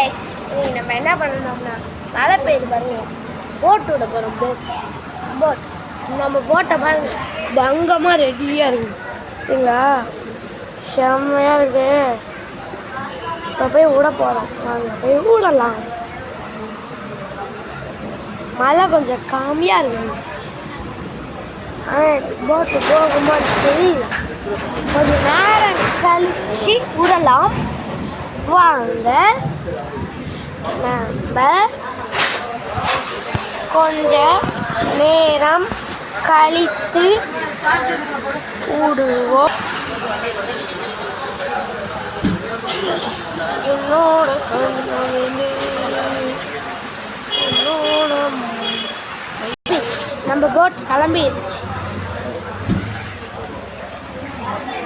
Guys, இன்னைக்கு நம்ம என்ன பண்ணணும்னா மழை பெய்யுது பாருங்க, போட் விட போகிறோம். போட் நம்ம போட்டை பாருங்க, பங்கமாக ரெடியாக இருக்குது சரிங்களா, செம்மையாக இருக்கு. இப்போ போய் விட போகிறோம், வாங்க போய் விடலாம். மழை கொஞ்சம் கம்மியாக இருக்குது, ஆனால் போட்டு போகும்போது தெரியல. கொஞ்சம் நேரம் கழிச்சு விடலாம் வாங்க. நம்ம கொஞ்சம் நேரம் கழித்து விடுவோம். நம்ம போட் கிளம்பிடுச்சு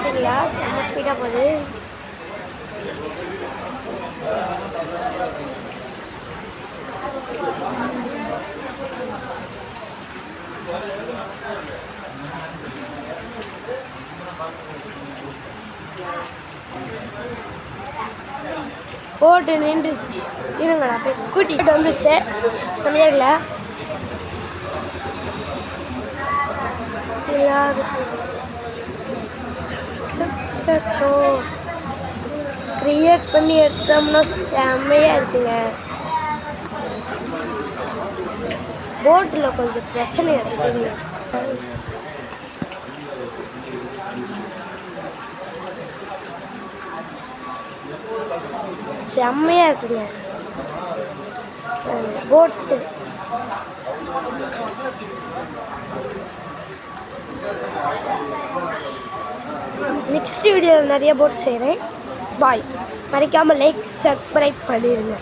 சரிங்களா, செம்ம ஸ்பீடாக போகுது. போட்டு நின்றுச்சு, இருங்கடா போய் கூட்டிகிட்டு வந்துச்சு. சமையல கிரியேட் பண்ணி எடுத்தோம்னா செம்மையாக இருக்குங்க. போட்டில் கொஞ்சம் பிரச்சனை இருக்குதுங்க. செம்மையாக இருக்குங்க போட்டு. நெக்ஸ்ட் வீடியோவில் நிறைய போட் செய்கிறேன். பாய். மறக்காமல் லைக் சப்ஸ்கிரைப் பண்ணிடுங்க.